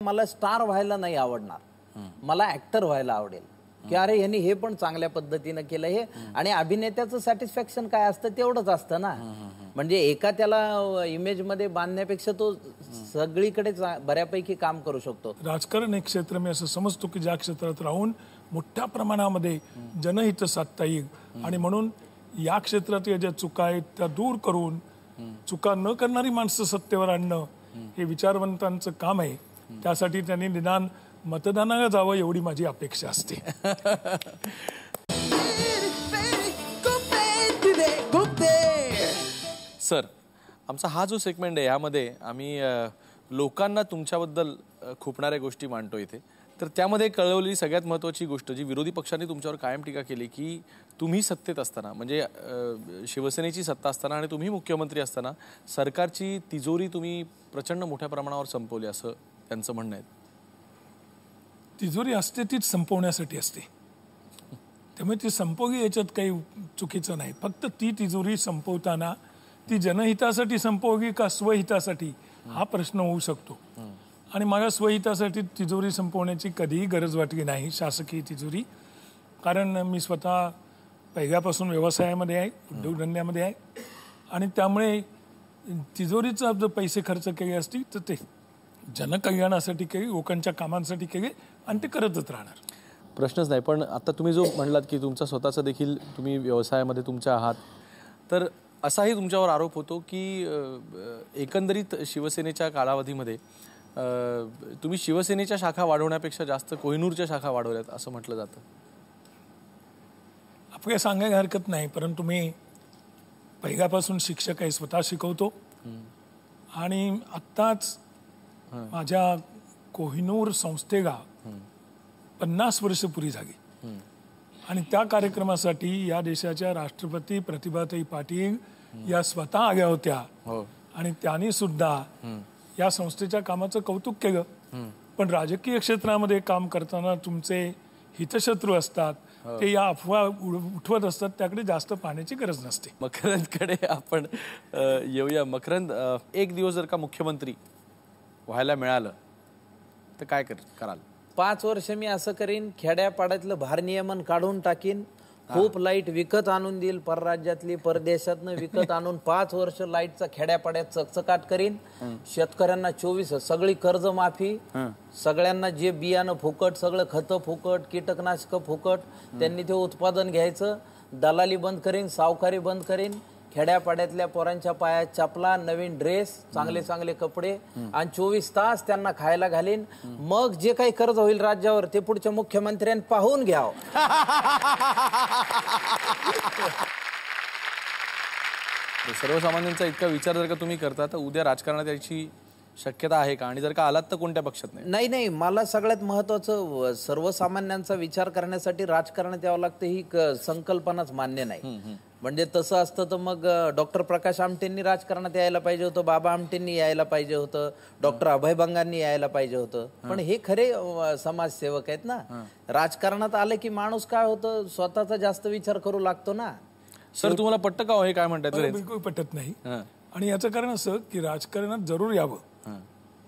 मला स्टार व्हायला नाही आवडणार, मला ऍक्टर व्हायला आवडेल की अरे यांनी हे पण चांगल्या पद्धतीने केलं हे. आणि अभिनेत्याचं सॅटिस्फॅक्शन काय असतं तेवढंच असतं ना. म्हणजे एका त्याला इमेज मध्ये बांधण्यापेक्षा तो सगळीकडे बऱ्यापैकी काम करू शकतो. राजकारण एक क्षेत्र मी असं समजतो की ज्या क्षेत्रात राहून मोठ्या प्रमाणामध्ये जनहित साधता येईल आणि म्हणून या क्षेत्रात ज्या चुका आहेत त्या दूर करून चुका न करणारी माणसं सत्तेवर आणणं हे विचारवंतांचं काम आहे. त्यासाठी त्यांनी निदान मतदानाला जावं एवढी माझी अपेक्षा असते. सर, आमचा हा जो सेगमेंट आहे यामध्ये आम्ही लोकांना तुमच्याबद्दल खुपणाऱ्या गोष्टी मांडतो इथे. तर त्यामध्ये कळवलेली सगळ्यात महत्त्वाची गोष्ट जी विरोधी पक्षांनी तुमच्यावर कायम टीका केली की तुम्ही सत्तेत असताना म्हणजे शिवसेनेची सत्ता असताना आणि तुम्ही मुख्यमंत्री असताना सरकारची तिजोरी तुम्ही प्रचंड मोठ्या प्रमाणावर संपवली असं त्यांचं म्हणणं आहे. तिजोरी असते तीच संपवण्यासाठी असते, त्यामुळे ती संपवली याच्यात काही चुकीचं नाही. फक्त ती तिजोरी संपवताना ती जनहितासाठी संपवली का स्वहितासाठी हा प्रश्न होऊ शकतो. आणि मला स्वहितासाठी तिजोरी संपवण्याची कधीही गरज वाटली नाही, शासकीय तिजोरी. कारण मी स्वतः पहिल्यापासून व्यवसायामध्ये आहे, उद्योगधंद्यामध्ये आहे आणि त्यामुळे तिजोरीचा जर पैसे खर्च केले असतील तर ते जनकल्याणासाठी केली, लोकांच्या कामांसाठी केली आणि ते करतच राहणार. प्रश्नच नाही. पण आता तुम्ही जो म्हणलात की तुमचा स्वतःचा देखील तुम्ही व्यवसायामध्ये तुमच्या आहात, तर असाही तुमच्यावर आरोप होतो की एकंदरीत शिवसेनेच्या कालावधीमध्ये तुम्ही शिवसेनेच्या शाखा वाढवण्यापेक्षा जास्त कोहिनूरच्या शाखा वाढवल्यात असं म्हटलं जातं. आपल्याला सांगायला हरकत नाही, परंतु मी पहिल्यापासून शिक्षक आहे, स्वतः शिकवतो आणि आत्ताच माझ्या कोहिनूर संस्थेला 50 वर्ष पुरी झाली आणि त्या कार्यक्रमासाठी या देशाच्या राष्ट्रपती प्रतिभाताई पाटील या स्वतः आल्या होत्या आणि त्यांनी सुद्धा या संस्थेच्या कामाचं कौतुक केलं. पण राजकीय क्षेत्रामध्ये काम करताना तुमचे हितशत्रू असतात, ते या अफवा उठवत असतात, त्याकडे जास्त पाहण्याची गरज नसते. मकरंदकडे आपण येऊया. मकरंद, एक दिवस जर का मुख्यमंत्री व्हायला मिळालं तर काय कराल? 5 वर्ष मी असं करीन, खेड्यापाड्यातलं भारनियमन काढून टाकीन, खूप लाईट विकत आणून देईल, परराज्यातली परदेशातनं विकत आणून 5 वर्ष लाईटचा खेड्यापाड्यात चकचकाट करीन. शेतकऱ्यांना 24 सगळी कर्जमाफी, सगळ्यांना जे बियाणं फुकट, सगळं खतं फुकट, कीटकनाशक फुकट, त्यांनी ते उत्पादन घ्यायचं. दलाली बंद करीन, सावकारी बंद करीन. खेड्यापाड्यातल्या पोरांच्या पायात चपला, नवीन ड्रेस, चांगले चांगले कपडे आणि 24 तास त्यांना खायला घालीन. मग जे काही कर्ज होईल राज्यावर ते पुढच्या मुख्यमंत्र्यांनी पाहून घ्यावं. सर्वसामान्यांचा इतका विचार जर का तुम्ही करता तर उद्या राजकारणात याची शक्यता आहे का? आणि जर का आलात तर कोणत्या पक्षात? नाही, मला सगळ्यात महत्वाचं सर्वसामान्यांचा विचार करण्यासाठी राजकारणात यावं लागतं ही संकल्पनाच मान्य नाही. म्हणजे तसं असतं तर मग डॉक्टर प्रकाश आमटेंनी राजकारणात यायला पाहिजे होतं, बाबा आमटेंनी यायला पाहिजे होतं, डॉक्टर अभय बंगांनी यायला पाहिजे होतं. पण हे खरे समाजसेवक आहेत ना. राजकारणात आलं की माणूस काय होतं, स्वतःचा जास्त विचार करू लागतो ना. सर, तुम्हाला पटतं का हे काय म्हणतात? बिलकुल पटत नाही. आणि याचं कारण असं की राजकारणात जरूर यावं,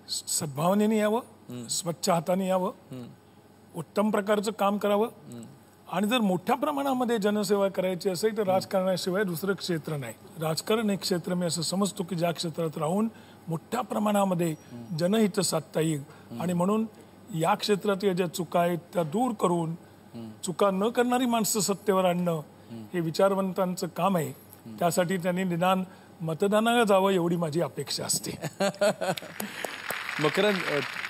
सद्भावनेने यावं, स्वच्छ हाताने यावं, उत्तम प्रकारचं काम करावं आणि जर मोठ्या प्रमाणामध्ये जनसेवा करायची असेल तर राजकारणाशिवाय दुसरं क्षेत्र नाही. राजकारण एक क्षेत्र मी असं समजतो की ज्या क्षेत्रात राहून मोठ्या प्रमाणामध्ये जनहित साधता येईल आणि म्हणून या क्षेत्रात ज्या चुका आहेत त्या दूर करून चुका न करणारी माणसं सत्तेवर आणणं हे विचारवंतांचं काम आहे. त्यासाठी त्यांनी निदान मतदानाला जावं एवढी माझी अपेक्षा असते. मकरंद,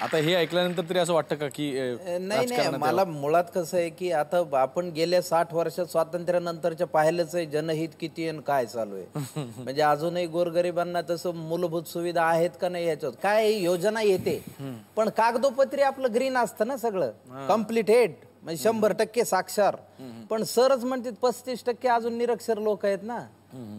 आता हे ऐकल्यानंतर तरी असं वाटतं का की नाही, मला मुळात कसं आहे की आता आपण गेल्या 60 वर्षात स्वातंत्र्यानंतरच्या पाहिलंच आहे जनहित किती आणि काय चालू आहे. म्हणजे अजूनही गोरगरिबांना तसं मूलभूत सुविधा आहेत का नाही याच्यात काय योजना येते, पण कागदोपत्री आपलं ग्रीन असतं ना सगळं कम्प्लिटेड, म्हणजे 100% साक्षर. पण सरच म्हणतात 35% अजून निरक्षर लोक आहेत ना.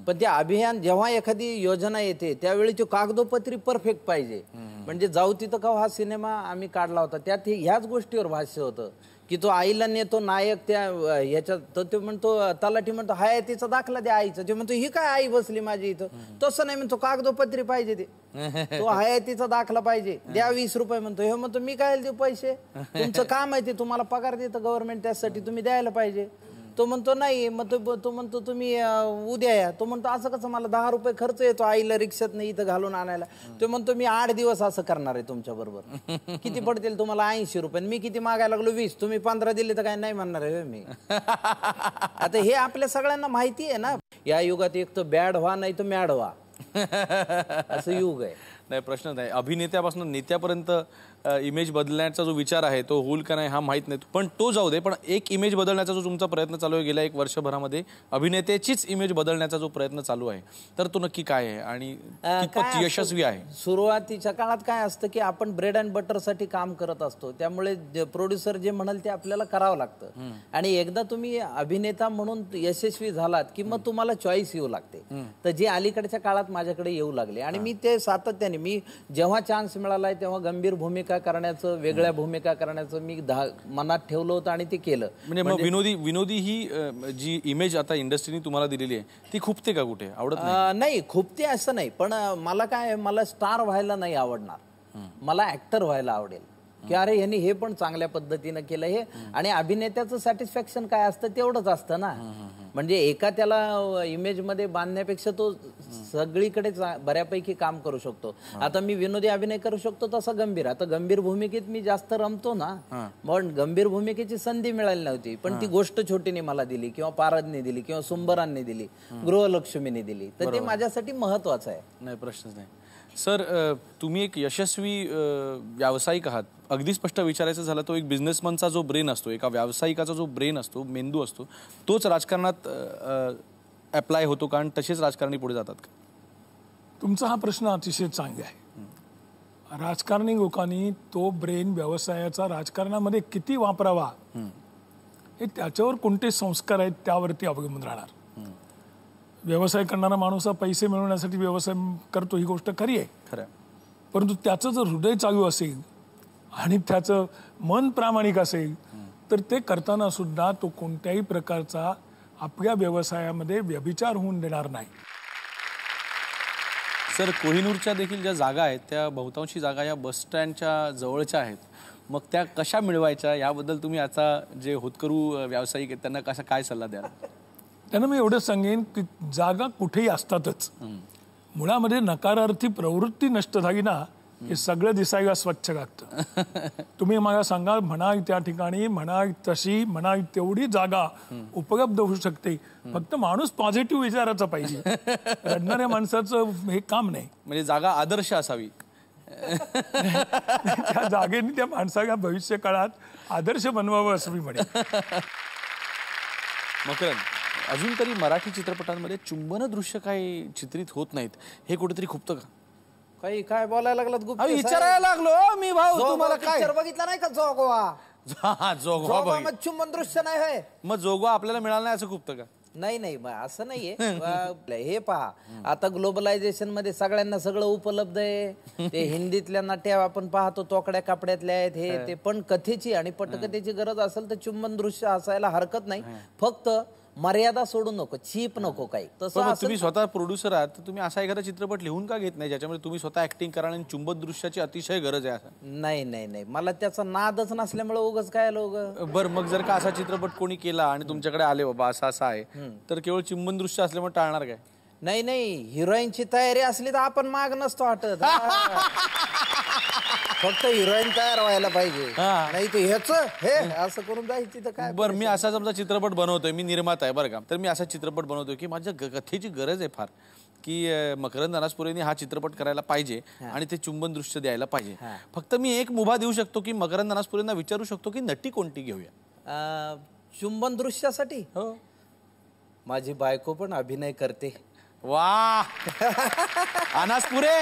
पण ते अभियान जेव्हा एखादी योजना येते त्यावेळी तो कागदोपत्री परफेक्ट पाहिजे. म्हणजे जाऊ तिथं का हा सिनेमा आम्ही काढला होता त्यात ह्याच गोष्टीवर भाष्य होतं की तो आईला नेतो नायक त्या ह्याच्यात, तर तो म्हणतो तलाठी म्हणतो हयातीचा दाखला द्या आईचा. ते म्हणतो ही काय आई बसली माझी इथं, तसं नाही म्हणतो कागदोपत्री पाहिजे ते, तो हयातीचा दाखला पाहिजे, द्या 20 रुपये म्हणतो. हे म्हणतो मी काय देऊ पैसे, तुमचं काम आहे ते, तुम्हाला पगार देतं गव्हर्नमेंट त्यासाठी तुम्ही द्यायला पाहिजे. तो म्हणतो नाही, मग तो म्हणतो तुम्ही उद्या या. तो म्हणतो असं कसं, मला 10 रुपये खर्च येतो आईला रिक्षात नाही इथं घालून आणायला. तो म्हणतो मी 8 दिवस असं करणार आहे तुमच्या बरोबर, किती पडतील तुम्हाला 80 रुपये, मी किती मागायला लागलो 20, तुम्ही 15 दिले तर काय नाही म्हणणार आहे मी. आता हे आपल्या सगळ्यांना माहिती आहे ना, या युगात एक तर बॅड व्हा नाही तर मॅड व्हा असं युग आहे. नाही प्रश्न नाही, अभिनेत्यापासून नेत्यापर्यंत इमेज बदलण्याचा जो विचार आहे तो होईल का नाही हा माहित नाही, पण तो जाऊ दे. पण एक इमेज बदलण्याचा जो तुमचा प्रयत्न चालू आहे गेल्या 1 वर्षभरामध्ये, अभिनेत्याचीच इमेज बदलण्याचा जो प्रयत्न चालू आहे, तर तो नक्की काय आहे आणि कितपत यशस्वी आहे? सुरुवातीच्या काळात काय असतं की आपण ब्रेड अँड बटर साठी काम करत असतो, त्यामुळे प्रोड्युसर जे म्हणाल ते आपल्याला करावं लागतं. आणि एकदा तुम्ही अभिनेता म्हणून यशस्वी झालात की मग तुम्हाला चॉईस येऊ लागते. तर जे अलीकडच्या काळात माझ्याकडे येऊ लागले आणि मी ते सातत्याने, मी जेव्हा चान्स मिळालाय तेव्हा गंभीर भूमिका करण्याचं, वेगळ्या भूमिका करण्याचं मी मनात ठेवलं होतं आणि ते केलं. म्हणजे मग विनोदी ही जी इमेज आता इंडस्ट्रीने तुम्हाला दिलेली आहे ती खूपते का कुठे? आवडत नाही, खूपते असं नाही, पण मला काय, मला स्टार व्हायला नाही आवडणार, मला ऍक्टर व्हायला आवडेल की अरे यांनी हे पण चांगल्या पद्धतीनं केलं हे. आणि अभिनेत्याचं सॅटिस्फॅक्शन काय असतं तेवढंच असतं ना. म्हणजे एका त्याला इमेज मध्ये बांधण्यापेक्षा तो सगळीकडे बऱ्यापैकी काम करू शकतो. आता मी विनोदी अभिनय करू शकतो तसं गंभीर, आता गंभीर भूमिकेत मी जास्त रमतो ना, पण गंभीर भूमिकेची संधी मिळाली नव्हती, पण ती गोष्ट छोटीने मला दिली किंवा पारदने दिली किंवा सुंबरांनी दिली, गृहलक्ष्मीने दिली, तर ते माझ्यासाठी महत्वाचं आहे. नाही प्रश्नच नाही. सर तुम्ही एक यशस्वी व्यावसायिक आहात. अगदी स्पष्ट विचारायचं झालं तो एक बिझनेसमनचा जो ब्रेन असतो, एका व्यावसायिकाचा जो ब्रेन असतो, मेंदू असतो, तोच राजकारणात अप्लाय होतो का आणि तसेच राजकारणी पुढे जातात का? तुमचा हा प्रश्न अतिशय चांगला आहे. राजकारणी लोकांनी तो ब्रेन व्यवसायाचा राजकारणामध्ये किती वापरावा हे त्याच्यावर कोणते संस्कार आहेत त्यावरती अवलंबून राहणार. व्यवसाय करणारा माणूस हा पैसे मिळवण्यासाठी व्यवसाय करतो ही गोष्ट खरी आहे, खरं, परंतु त्याचं जर हृदय चालू असेल आणि त्याचं मन प्रामाणिक असेल तर ते करताना सुद्धा तो कोणत्याही प्रकारचा आपल्या व्यवसायामध्ये व्यभिचार होऊन देणार नाही. सर कोहिनूरच्या देखील ज्या जागा आहेत त्या बहुतांशी जागा या बस स्टँडच्या जवळच्या आहेत, मग त्या कशा मिळवायच्या याबद्दल तुम्ही आता जे होतकरू व्यावसायिक आहेत त्यांना कसा काय सल्ला द्याल? त्यांना मी एवढं सांगेन की जागा कुठेही असतातच, मुळामध्ये नकारार्थी प्रवृत्ती नष्ट झाली ना हे सगळं दिसायला स्वच्छ लागतं. तुम्ही मला सांगा, म्हणाल त्या ठिकाणी म्हणाल तशी म्हणाल तेवढी जागा उपलब्ध होऊ शकते, फक्त माणूस पॉझिटिव्ह विचाराचा पाहिजे. रडणाऱ्या माणसाचं हे काम नाही. म्हणजे जागा आदर्श असावी. त्या जागेने त्या माणसाला भविष्य काळात आदर्श बनवावं असं मी म्हणेन. मकरंद, अजून तरी मराठी चित्रपटांमध्ये चुंबन दृश्य काही चित्रित होत नाहीत, हे कुठेतरी खुपतं का? काही काय बोलायला लागलात गुप्ते साहेब? विचारायला लागलो मी भाऊ, तुम्हाला काय पिक्चर बघितला नाही का जोगवा? जोगवा बघ. मग चुंबन दृश्य नाही होय? मग जोगवा आपल्याला मिळाला नाही असं खुपतं का? नाही असं नाहीये. हे पहा, आता ग्लोबलायझेशन मध्ये सगळ्यांना सगळं उपलब्ध आहे. ते हिंदीतल्या नाट्या आपण पाहतो तोकड्या कापड्यातल्या आहेत, हे ते, पण कथेची आणि पटकथेची गरज असेल तर चुंबन दृश्य असायला हरकत नाही. फक्त मर्यादा सोडू नको, चीप नको काही. तसं तुम्ही स्वतः प्रोड्युसर आहात तर तुम्ही असा एखादा चित्रपट लिहून का घेत नाही ज्याच्यामध्ये तुम्ही स्वतः ऍक्टिंग करा आणि चुंबन दृश्याची अतिशय गरज आहे असं? नाही, मला त्याचा नादच नसल्यामुळे उगाच काय लोक. बरं, मग जर का असा चित्रपट कोणी केला आणि तुमच्याकडे आले बाबा असा आहे, तर केवळ चुंबन दृश्य असल्यामुळे टाळणार काय? नाही, हिरोईनची तयारी असली तर आपण माग नसतो हटत. फक्त हिरोईन तयार व्हायला पाहिजे, नाही तर ह्याच हे असं करून जायची तर काय. बरं, मी असा समजा चित्रपट बनवतोय, मी निर्माता आहे बरं का, तर मी असा चित्रपट बनवतोय की माझ्या कथेची गरज आहे फार, की मकरंद अनासपुरेंनी हा चित्रपट करायला पाहिजे आणि ते चुंबन दृश्य द्यायला पाहिजे. फक्त मी एक मुभा देऊ शकतो की मकरंद अनासपुरेंना विचारू शकतो की नटी कोणती घेऊया चुंबन दृश्यासाठी? हो, माझी बायको पण अभिनय करते. वा अनासपुरे,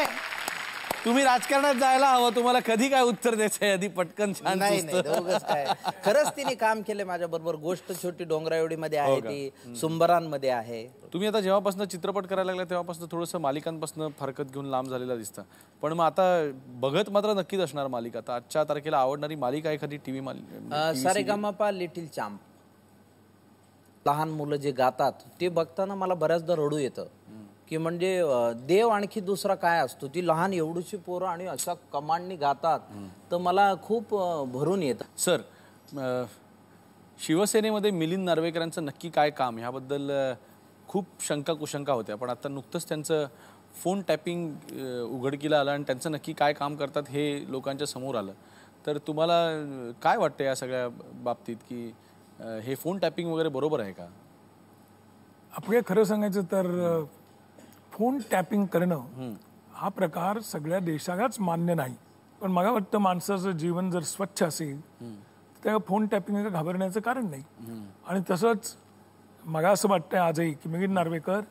तुम्ही राजकारणात जायला हवं. तुम्हाला कधी काय उत्तर द्यायचं आहे आधी पटकन छान नाही सुचतं. नाही दोघंच काय खरंच तिने काम केले माझ्या बरोबर. गोष्ट छोटी डोंगराएवढीमध्ये आहे, ती सुंबरांमध्ये आहे. तुम्ही आता जेव्हापासून चित्रपट करायला लागला तेव्हापासून थोडंसं मालिकांपासून फरकत घेऊन लांब झालेला दिसतं. पण मग आता बघत मात्र नक्कीच असणार मालिका. आता आजच्या तारखेला आवडणारी मालिका एखादी टीव्ही मालिका? Sa Re Ga Ma Pa little champ. लहान मुलं जे गातात ते बघताना मला बऱ्याचदा रडू येतं की म्हणजे देव आणखी दुसरा काय असतो. ती लहान एवढीशी पोरं आणि अशा कमांडनी गातात तर मला खूप भरून येतं. सर, शिवसेनेमध्ये मिलिंद नार्वेकरांचं नक्की काय काम ह्याबद्दल खूप शंका कुशंका होत्या. पण आता नुकतंच त्यांचं फोन टॅपिंग उघडकीला आलं आणि त्यांचं नक्की काय काम करतात हे लोकांच्या समोर आलं. तर तुम्हाला काय वाटतं या सगळ्या बाबतीत की हे फोन टॅपिंग वगैरे बरोबर आहे का? आपल्या खरं सांगायचं तर फोन टॅपिंग करणं हा प्रकार सगळ्या देशालाच मान्य नाही. पण मला वाटतं माणसाचं जीवन जर स्वच्छ असेल तर फोन टॅपिंग घाबरण्याचं कारण नाही. आणि तसंच मला असं वाटतं आजही की मिलिंद नार्वेकर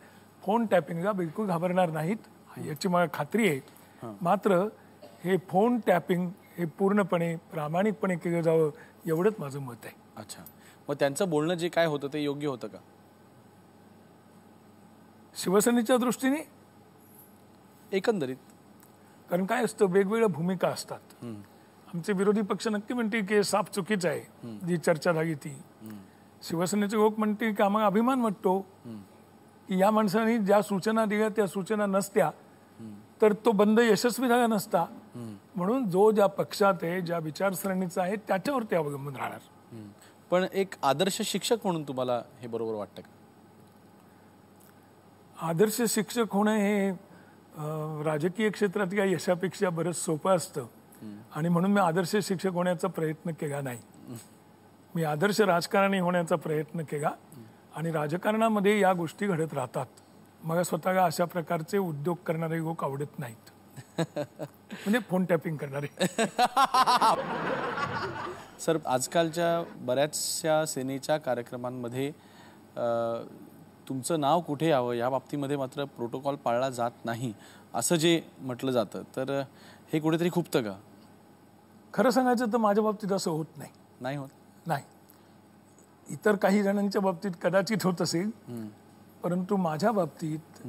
फोन टॅपिंगला बिलकुल घाबरणार नाहीत याची मला खात्री आहे. मात्र हे फोन टॅपिंग हे पूर्णपणे प्रामाणिकपणे केलं जावं एवढंच माझं मत आहे. अच्छा, मग त्यांचं बोलणं जे काय होतं ते योग्य होतं का शिवसेनेच्या दृष्टीने? एकंदरीत कारण काय असतं, वेगवेगळ्या भूमिका असतात. आमचे विरोधी पक्ष नक्की म्हणते की साफ चुकीचं आहे जी चर्चा झाली ती. शिवसेनेचे लोक म्हणते की आम्हाला अभिमान वाटतो की या माणसाने ज्या सूचना दिल्या त्या सूचना नसत्या तर तो बंद यशस्वी झाला नसता. म्हणून जो ज्या पक्षात आहे, ज्या विचारसरणीचा आहे त्याच्यावरती अवलंबून राहणार. पण एक आदर्श शिक्षक म्हणून तुम्हाला हे बरोबर वाटतं का? आदर्श शिक्षक होणं हे राजकीय क्षेत्रातल्या यशापेक्षा बरंच सोपं असतं. आणि म्हणून मी आदर्श शिक्षक होण्याचा प्रयत्न केला नाही. मी आदर्श राजकारणी होण्याचा प्रयत्न केला. आणि राजकारणामध्ये या गोष्टी घडत राहतात. मला स्वतःला अशा प्रकारचे उद्योग करणारे लोक आवडत नाहीत. म्हणजे फोन टॅपिंग करणारे. सर, आजकालच्या बऱ्याचशा सेनेच्या कार्यक्रमांमध्ये तुमचं नाव कुठे यावं या बाबतीमध्ये मात्र प्रोटोकॉल पाळला जात नाही असं जे म्हटलं जातं, तर हे कुठेतरी खुपतं का? खरं सांगायचं तर माझ्या बाबतीत असं होत नाही. नाही होत? नाही. इतर काही जणांच्या बाबतीत कदाचित होत असेल, परंतु माझ्या बाबतीत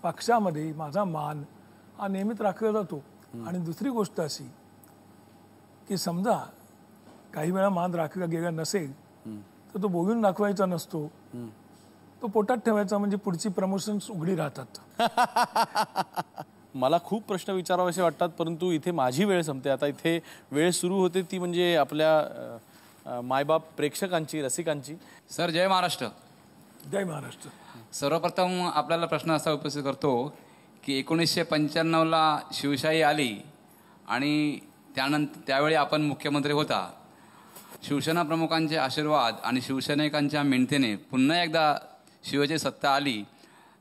पक्षामध्ये माझा मान हा नेहमीच राखला जातो. आणि दुसरी गोष्ट अशी की समजा काही वेळा मान राखला गेला नसेल तर तो बोलून दाखवायचा नसतो, तो पोटात ठेवायचा, म्हणजे पुढची प्रमोशन्स उघडी राहतात. मला खूप प्रश्न विचारावेसे वाटतात, परंतु इथे माझी वेळ संपते. आता इथे वेळ सुरू होते ती म्हणजे आपल्या मायबाप प्रेक्षकांची, रसिकांची. सर, जय महाराष्ट्र. जय महाराष्ट्र. सर्वप्रथम आपल्याला प्रश्न असा उपस्थित करतो की 1995ला शिवशाही आली आणि त्यावेळी आपण मुख्यमंत्री होता. शिवसेना प्रमुखांचे आशीर्वाद आणि शिवसैनिकांच्या मेहनतीने पुन्हा एकदा शिवची सत्ता आली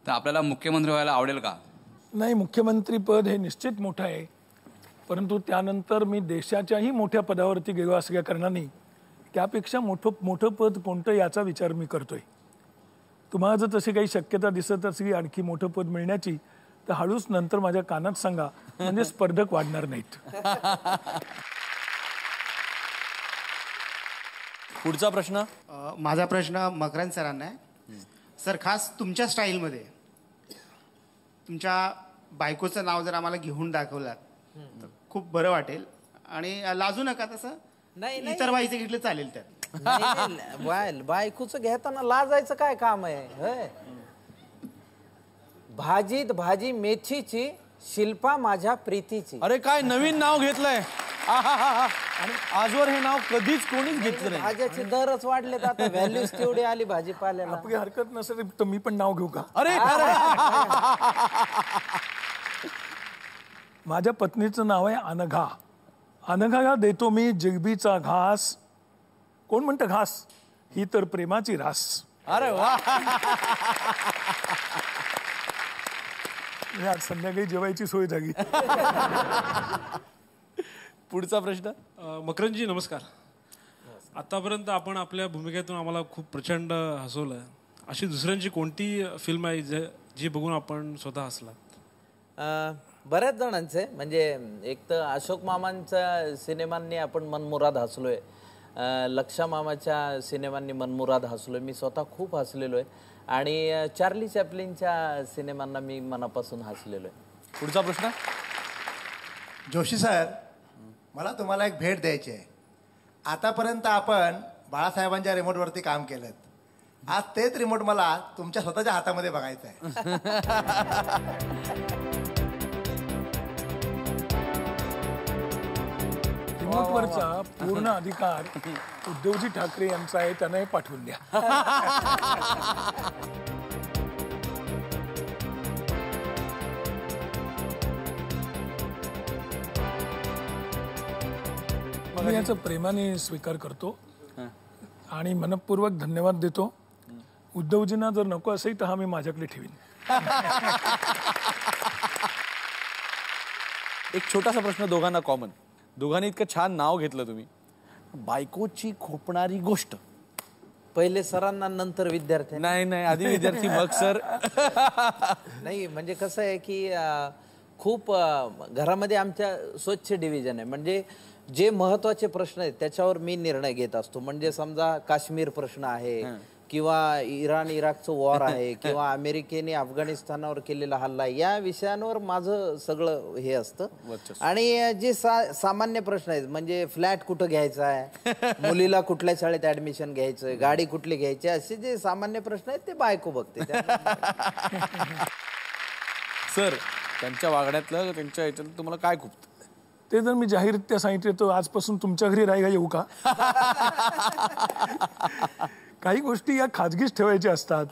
तर आपल्याला मुख्यमंत्री व्हायला आवडेल का? नाही, मुख्यमंत्री पद हे निश्चित मोठं आहे, परंतु त्यानंतर मी देशाच्याही मोठ्या पदावरती गेलो असल्या कारणाने त्यापेक्षा मोठं पद कोणतं याचा विचार मी करतोय. तुम्हाला जर तशी काही शक्यता दिसत असली आणखी मोठं पद मिळण्याची तर हळूच नंतर माझ्या कानात सांगा, म्हणजे स्पर्धक वाढणार नाहीत. पुढचा प्रश्न. माझा प्रश्न मकरंद सरांना आहे. सर, खास तुमच्या स्टाईलमध्ये तुमच्या बायकोचं नाव जर आम्हाला घेऊन दाखवलात तर खूप बरं वाटेल. आणि लाजू नका, तसं नाही इतर बाईचं घेतलं चालेल. त्यात नाही, बायकोचं घेताना लाजायचं काय काम आहे? भाजीत भाजी मेथीची, शिल्पा माझ्या प्रीतीची. अरे काय नवीन नाव घेतलंय. आणि आजवर हे नाव कधीच कोणीच घेतलं नाही. भाज्याचे दरच वाढलेत आता, व्हॅल्यूज तेवढी आली भाजीपाल्याला. आपली हरकत नसेल तर मी पण नाव घेऊ का? अरे माझ्या पत्नीचं नाव आहे अनघा. अनघाला देतो मी जिलबीचा घास. कोण म्हणतं घास? ही तर प्रेमाची रास. अरे वा. आज संध्याकाळी जेवायची सोय झाली. पुढचा प्रश्न. मकरंदजी नमस्कार. आतापर्यंत आपण आपल्या भूमिकेतून आम्हाला खूप प्रचंड हसवलं. अशी दुसऱ्यांची कोणती फिल्म आहे जी बघून आपण स्वतः हसला? बऱ्याच जणांचे म्हणजे एक तर अशोक मामांच्या सिनेमांनी आपण मनमुराद हसलोय, लक्षा मामाच्या सिनेमांनी मनमुराद हसलोय, मी स्वतः खूप हसलेलो आहे आणि चार्ली चॅपलिनच्या सिनेमांना मी मनापासून हसलेलो आहे. पुढचा प्रश्न. जोशी सर, मला तुम्हाला एक भेट द्यायची आहे. आतापर्यंत आपण बाळासाहेबांच्या रिमोटवरती काम केलं, आज तेच रिमोट मला तुमच्या स्वतःच्या हातामध्ये बघायचं आहे. रिमोटवरचा पूर्ण अधिकार उद्धवजी ठाकरे यांचा आहे, त्यांना हे पाठवून द्या. मी याचा प्रेमाने स्वीकार करतो आणि मनपूर्वक धन्यवाद देतो. उद्धवजींना जर नको असेल तर हा मी माझ्याकडे ठेवीन. एक छोटासा प्रश्न दोघांना कॉमन. दोघांनी इतकं छान नाव घेतलं तुम्ही, बायकोची खोपणारी गोष्ट. पहिले सरांना नंतर विद्यार्थी. नाही आधी विद्यार्थी मग सर. नाही म्हणजे कसं आहे की खूप घरामध्ये आमच्या स्वच्छ डिव्हिजन आहे. म्हणजे जे महत्वाचे प्रश्न आहेत त्याच्यावर मी निर्णय घेत असतो. म्हणजे समजा काश्मीर प्रश्न आहे किंवा इराण इराकचं वॉर आहे किंवा अमेरिकेने अफगाणिस्तानावर केलेला हल्ला, या विषयांवर माझं सगळं हे असतं. आणि जे सामान्य प्रश्न आहेत म्हणजे फ्लॅट कुठं घ्यायचा आहे, मुलीला कुठल्या शाळेत ऍडमिशन घ्यायचं, गाडी कुठली घ्यायची, असे जे सामान्य प्रश्न आहेत ते बायको बघते. सर, त्यांच्या वागण्यातलं त्यांच्या ह्याच्यात तुम्हाला काय खूप ते जर मी जाहीररित्या सांगितले तर आजपासून तुमच्या घरी राहायला येऊ का? काही गोष्टी या खाजगीच ठेवायच्या असतात,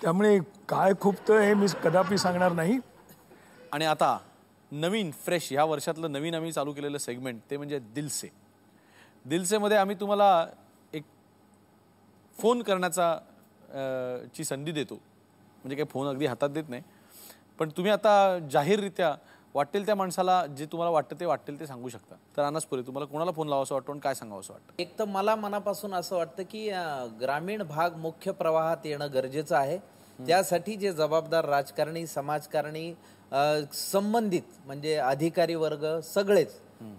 त्यामुळे काय खूपतं हे मी कदापि सांगणार नाही. आणि आता नवीन फ्रेश ह्या वर्षातलं नवीन आम्ही चालू केलेलं सेगमेंट ते म्हणजे दिलसे. दिलसेमध्ये आम्ही तुम्हाला एक फोन करण्याचा ची संधी देतो. म्हणजे काही फोन अगदी हातात देत नाही, पण तुम्ही आता जाहीररित्या वाटेल त्या माणसाला जे तुम्हाला वाटतं ते वाटेल ते सांगू शकता. तर अनासपुरे, तुम्हाला कोणाला फोन लावावं वाटतं आणि काय सांगावं वाटतं? एक तर मला मनापासून असं वाटतं की ग्रामीण भाग मुख्य प्रवाहात येणं गरजेचं आहे. त्यासाठी जे जबाबदार राजकारणी, समाजकारणी, संबंधित म्हणजे अधिकारी वर्ग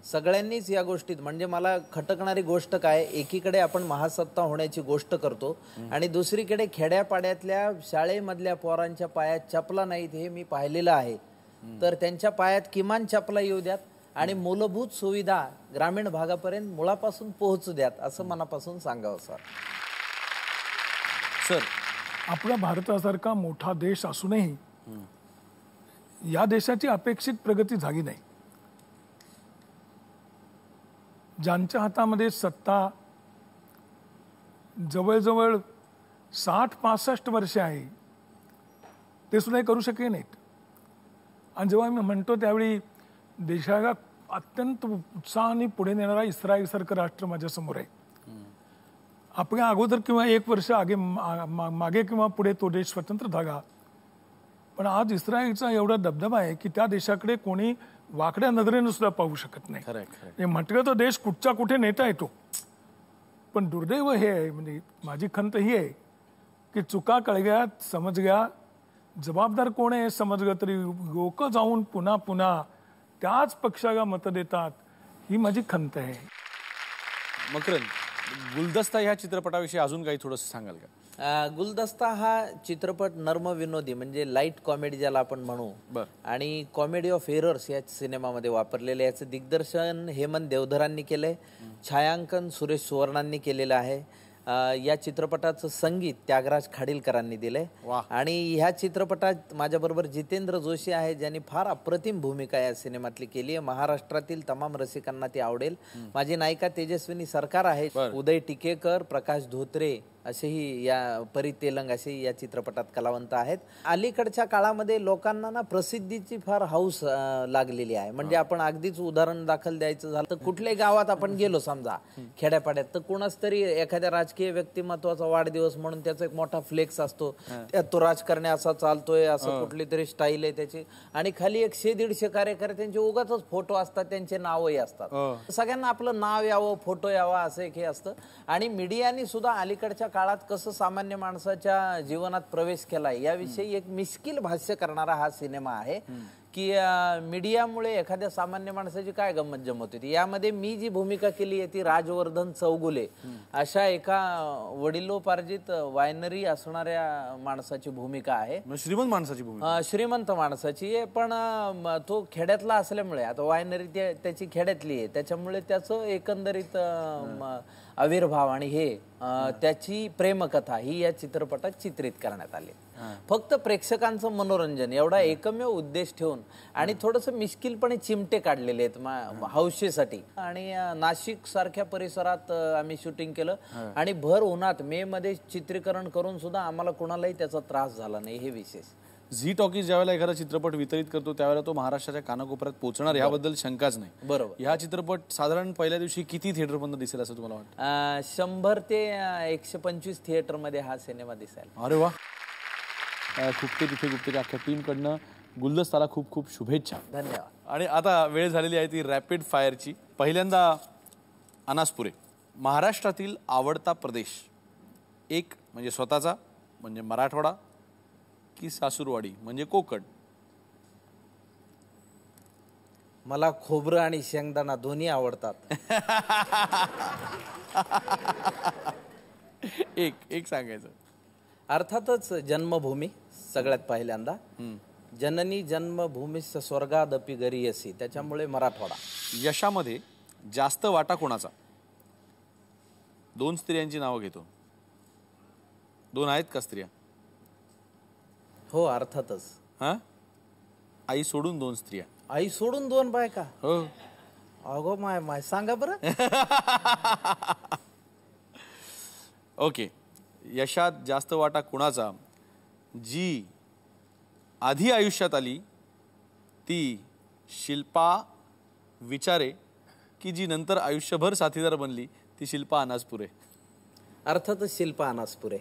सगळ्यांनीच या गोष्टीत, म्हणजे मला खटकणारी गोष्ट काय, एकीकडे आपण महासत्ता होण्याची गोष्ट करतो आणि दुसरीकडे खेड्यापाड्यातल्या शाळेमधल्या पोरांच्या पायात चपला नाहीत हे मी पाहिलेलं आहे. तर त्यांच्या पायात किमान चपला येऊ द्यात आणि मूलभूत सुविधा ग्रामीण भागापर्यंत मुळापासून पोहोचू द्यात असं मनापासून सांगावं सर. सर, आपला भारतासारखा मोठा देश असूनही या देशाची अपेक्षित प्रगती झाली नाही. ज्यांच्या हातामध्ये सत्ता जवळजवळ 60-65 वर्षे आहे ते सुद्धा करू शकले नाहीत. आणि जेव्हा मी म्हणतो त्यावेळी देशाला अत्यंत उत्साहाने पुढे नेणारा इस्रायलसारखं राष्ट्र माझ्यासमोर आहे. आपल्या अगोदर किंवा 1 वर्ष मागे किंवा पुढे तो देश स्वतंत्र झाला, पण आज इस्रायलचा एवढा दबदबा आहे की त्या देशाकडे कोणी वाकड्या नजरेनं सुद्धा पाहू शकत नाही. म्हटलं तर देश कुठच्या कुठे नेता येतो. पण दुर्दैव हे आहे, म्हणजे माझी खंत ही आहे की चुका कळल्या, समजल्या, जबाबदार कोण आहे समजलं तरी लोक जाऊन पुन्हा पुन्हा त्याच पक्षाला मतं देतात. ही माझी खंत आहे. मकरंद, गुलदस्ता ह्या चित्रपटाविषयी अजून काही थोडंसं सांगाल का? गुलदस्ता हा चित्रपट नर्म विनोदी म्हणजे लाईट कॉमेडी ज्याला आपण म्हणू, आणि कॉमेडी ऑफ एरर्स या सिनेमामध्ये वापरलेले. याचं दिग्दर्शन हेमंत देवधरांनी केलंय, छायांकन सुरेश सुवर्णांनी केलेलं आहे. या चित्रपटाचं संगीत त्यागराज खाडीलकरांनी दिलंय. आणि ह्या चित्रपटात माझ्याबरोबर जितेंद्र जोशी आहे, ज्यांनी फार अप्रतिम भूमिका या सिनेमातली केली आहे. महाराष्ट्रातील तमाम रसिकांना ती आवडेल. माझी नायिका तेजस्विनी सरकार आहे. उदय टिकेकर, प्रकाश धोत्रे असेही या परी तेलंग असेही या चित्रपटात कलावंत आहेत. अलीकडच्या काळामध्ये लोकांना ना प्रसिद्धीची फार हौस लागलेली आहे. म्हणजे आपण अगदीच उदाहरण दाखल द्यायचं झालं तर कुठल्याही गावात आपण गेलो समजा खेड्यापाड्यात, तर कोणाच तरी एखाद्या राजकीय व्यक्तिमत्वाचा वाढदिवस म्हणून त्याचा एक मोठा फ्लेक्स असतो. त्यात तो राजकारणी असा चालतोय, असं कुठली तरी स्टाईल आहे त्याची, आणि खाली 100-150 कार्यकर्त्यांचे उगाच फोटो असतात, त्यांचे नावही असतात. सगळ्यांना आपलं नाव यावं, फोटो यावा असं एक हे असतं. आणि मीडियाने सुद्धा अलीकडच्या काळात कसं सामान्य माणसाच्या जीवनात प्रवेश केलाय याविषयी एक मिश्किल भाष्य करणारा हा सिनेमा आहे की मीडियामुळे एखाद्या सामान्य माणसाची काय गंमत जमत होती. यामध्ये मी जी भूमिका केली आहे ती राजवर्धन चौगुले अशा एका वडिलोपार्जित वायनरी असणाऱ्या माणसाची भूमिका आहे. श्रीमंत माणसाची भूमिका. श्रीमंत माणसाची आहे, पण तो खेड्यातला असल्यामुळे, आता वायनरी त्याची खेड्यातली आहे, त्याच्यामुळे त्याचं एकंदरीत आविर्भाव आणि हे त्याची प्रेमकथा ही या चित्रपटात चित्रित करण्यात आली. फक्त प्रेक्षकांचं मनोरंजन एवढा एकमेव उद्देश ठेवून आणि थोडस मिश्किलपणे चिमटे काढलेले आहेत हौशेसाठी. आणि नाशिक सारख्या परिसरात आम्ही शूटिंग केलं आणि भर उन्हात मे मध्ये चित्रीकरण करून सुद्धा आम्हाला कुणालाही त्याचा त्रास झाला नाही, हे विशेष. झी टॉकीज ज्यावेळेला एखादा चित्रपट वितरित करतो त्यावेळेला तो महाराष्ट्राच्या कानाकोपऱ्यात पोहोचणार याबद्दल शंकाच नाही. बरोबर. हा चित्रपट साधारण पहिल्या दिवशी किती थिएटरमधून दिसेल असं तुम्हाला वाटतं? 100 ते 125 थिएटरमध्ये हा सिनेमा दिसेल. अरे वा. खूपते तिथे गुप्तेच्या अख्ख्या टीमकडनं गुलदस्ताला खूप खूप शुभेच्छा. धन्यवाद. आणि आता वेळ झालेली आहे ती रॅपिड फायरची. पहिल्यांदा अनासपुरे, महाराष्ट्रातील आवडता प्रदेश एक म्हणजे स्वतःचा म्हणजे मराठवाडा की सासूरवाडी म्हणजे कोकण? मला खोबरं आणि शेंगदाणा दोन्ही आवडतात. एक सांगायचं. अर्थातच जन्मभूमी सगळ्यात पहिल्यांदा. जननी जन्मभूमीस स्वर्गादपि गरीयसी, त्याच्यामुळे मराठवाडा. यशामध्ये जास्त वाटा कोणाचा? 2 स्त्रियांची नावं घेतो. 2 आहेत का स्त्रिया? हो अर्थातच. हा, आई सोडून 2 स्त्रिया. आई सोडून 2 बायका? हो. अगो माय सांगा बरं. ओके. यशात जास्त वाटा कुणाचा? जी आधी आयुष्यात आली ती शिल्पा विचारे की जी नंतर आयुष्यभर साथीदार बनली ती शिल्पा अनासपुरे? अर्थातच शिल्पा अनासपुरे,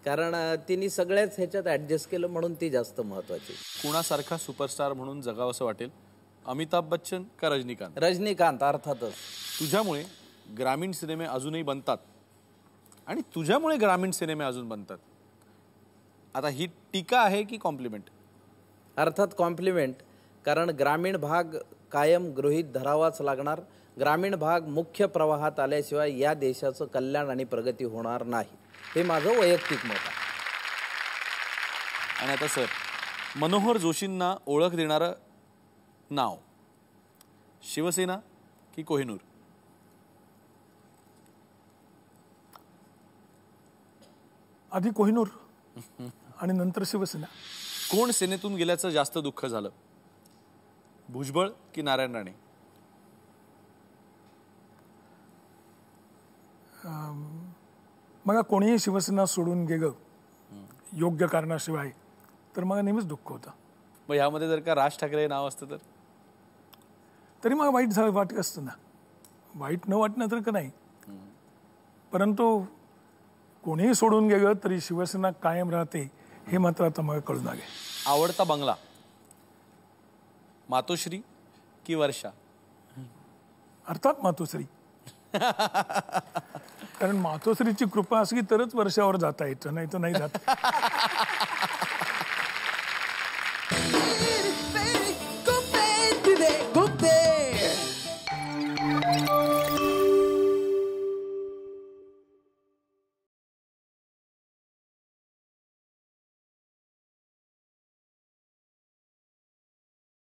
कारण तिने सगळ्याच ह्याच्यात ऍडजस्ट केलं म्हणून ती जास्त महत्वाची. कुणासारखा सुपरस्टार म्हणून जगावं असं वाटेल? अमिताभ बच्चन का रजनीकांत? रजनीकांत. अर्थातच. तुझ्यामुळे ग्रामीण सिनेमे अजूनही बनतात आणि तुझ्यामुळे ग्रामीण सिनेमे अजून बनतात. आता ही टीका आहे की कॉम्प्लिमेंट? अर्थात कॉम्प्लिमेंट, कारण ग्रामीण भाग कायम गृहीत धरावाच लागणार. ग्रामीण भाग मुख्य प्रवाहात आल्याशिवाय या देशाचं कल्याण आणि प्रगती होणार नाही, हे माझं वैयक्तिक मत आहे. आणि आता सर, मनोहर जोशींना ओळख देणारं नाव शिवसेना की कोहिनूर? आधी कोहिनूर आणि नंतर शिवसेना. कोण सेनेतून गेल्याचं जास्त दुःख झालं, भुजबळ की नारायण राणे? मग कोणीही शिवसेना सोडून गेलं योग्य कारणाशिवाय तर मग नेहमीच दुःख होतं. मग ह्यामध्ये जर का राज ठाकरे नाव असतं तर? तरी मग वाईट वाटत असतं ना. वाईट न वाटणं तर का नाही, परंतु कोणीही सोडून गेलं तरी शिवसेना कायम राहते हे मात्र आता मला कळून आले. आवडता बंगला मातोश्री की वर्षा? अर्थात मातोश्री. कारण मातोश्रीची कृपा असली तरच वर्षावर जाता येतं, नाही तर नाही जात.